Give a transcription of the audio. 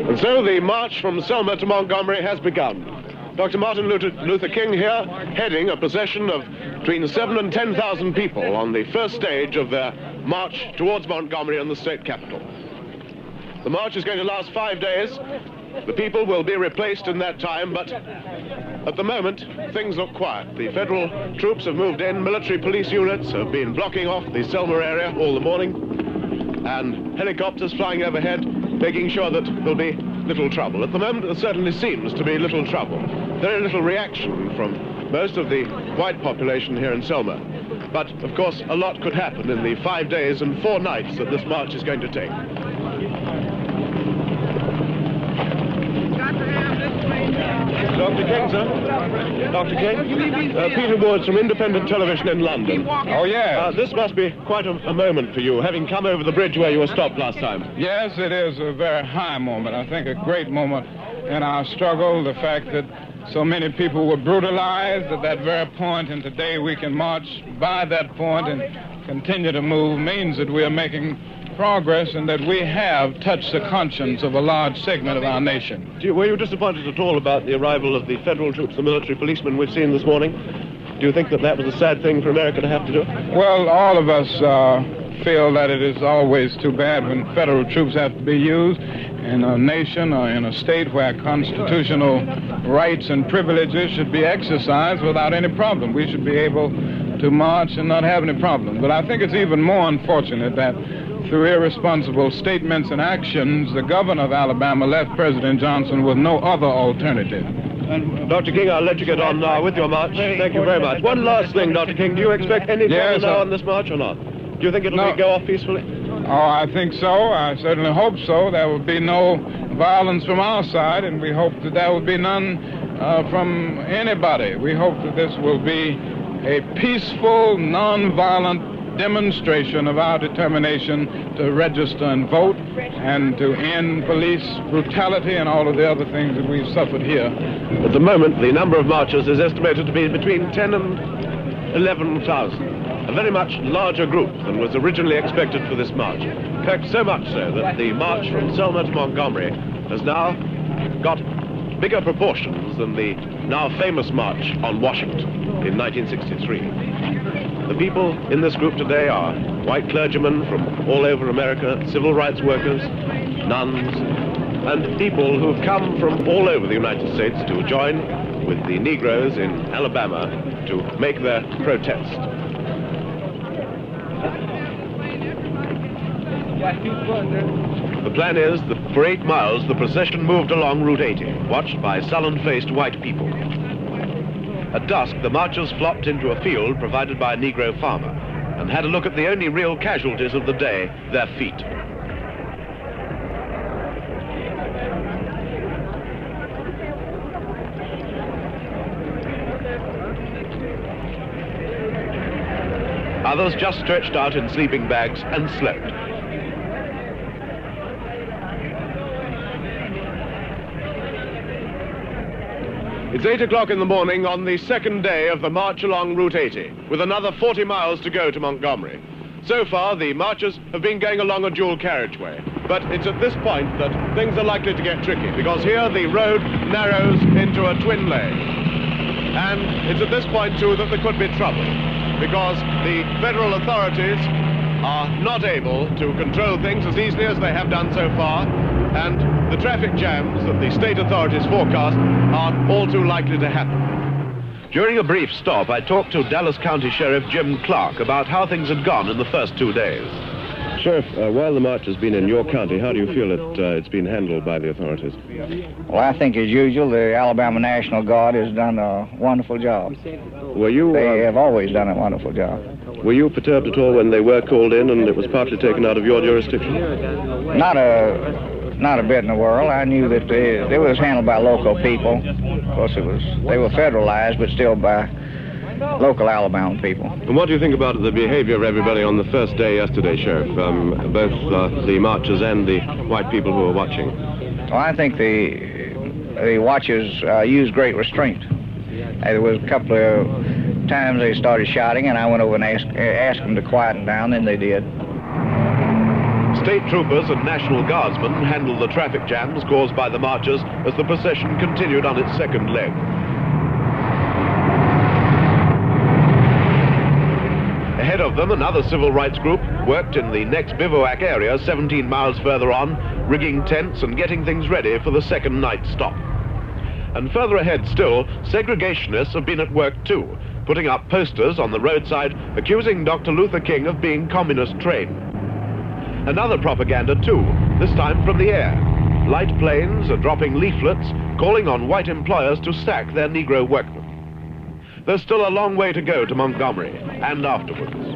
And so the march from Selma to Montgomery has begun. Dr. Martin Luther King here, heading a procession of between 7,000 and 10,000 people on the first stage of their march towards Montgomery and the state capital. The march is going to last 5 days. The people will be replaced in that time, but at the moment, things look quiet. The federal troops have moved in. Military police units have been blocking off the Selma area all the morning, and helicopters flying overhead, making sure that there'll be little trouble. At the moment, there certainly seems to be little trouble. Very little reaction from most of the white population here in Selma. But, of course, a lot could happen in the 5 days and 4 nights that this march is going to take. Dr. King, sir. Dr. King. Peter Woods from Independent Television in London. Oh, yes. This must be quite a moment for you, having come over the bridge where you were stopped last time. Yes, it is a very high moment. I think a great moment in our struggle. The fact that so many people were brutalized at that very point, and today we can march by that point and continue to move, means that we are making progress and that we have touched the conscience of a large segment of our nation. Were you disappointed at all about the arrival of the federal troops, the military policemen we've seen this morning? Do you think that that was a sad thing for America to have to do? Well, all of us feel that it is always too bad when federal troops have to be used in a nation or in a state where constitutional rights and privileges should be exercised without any problem. We should be able to march and not have any problem. But I think it's even more unfortunate that through irresponsible statements and actions, the governor of Alabama left President Johnson with no other alternative. Dr. King, I'll let you get on now with your march. Thank you very much. One last thing, Dr. King. Do you expect any trouble now on this march or not? Do you think it'll go off peacefully? Oh, I think so. I certainly hope so. There will be no violence from our side, and we hope that there will be none from anybody. We hope that this will be a peaceful, non-violent demonstration of our determination to register and vote and to end police brutality and all of the other things that we've suffered here. At the moment, the number of marchers is estimated to be between 10 and 11,000. A very much larger group than was originally expected for this march. In fact, so much so that the march from Selma to Montgomery has now got bigger proportions than the now famous march on Washington in 1963. The people in this group today are white clergymen from all over America, civil rights workers, nuns, and people who've come from all over the United States to join with the Negroes in Alabama to make their protest. The plan is that for 8 miles the procession moved along Route 80, watched by sullen-faced white people. At dusk, the marchers flopped into a field provided by a Negro farmer and had a look at the only real casualties of the day, their feet. Others just stretched out in sleeping bags and slept. It's 8 o'clock in the morning on the second day of the march along Route 80, with another 40 miles to go to Montgomery. So far, the marchers have been going along a dual carriageway, but it's at this point that things are likely to get tricky, because here the road narrows into a twin lane. And it's at this point, too, that there could be trouble, because the federal authorities are not able to control things as easily as they have done so far, and the traffic jams that the state authorities forecast are all too likely to happen. During a brief stop, I talked to Dallas County Sheriff Jim Clark about how things had gone in the first 2 days. Sheriff, while the march has been in your county, how do you feel it's been handled by the authorities? Well, I think, as usual, the Alabama National Guard has done a wonderful job. Were you... They have always done a wonderful job. Were you perturbed at all when they were called in and it was partly taken out of your jurisdiction? Not a bit in the world. I knew that it was handled by local people. Of course, they were federalized, but still by local Alabama people. And what do you think about the behavior of everybody on the first day yesterday, Sheriff? Both the marchers and the white people who were watching. Well, I think the watchers used great restraint. There was a couple of times they started shouting, and I went over and asked them to quieten down, and they did. State troopers and National Guardsmen handled the traffic jams caused by the marchers as the procession continued on its second leg. Ahead of them, another civil rights group worked in the next bivouac area 17 miles further on, rigging tents and getting things ready for the second night stop. And further ahead still, segregationists have been at work too, putting up posters on the roadside accusing Dr. Luther King of being communist trained. Another propaganda too, this time from the air. Light planes are dropping leaflets calling on white employers to sack their Negro workmen. There's still a long way to go to Montgomery and afterwards.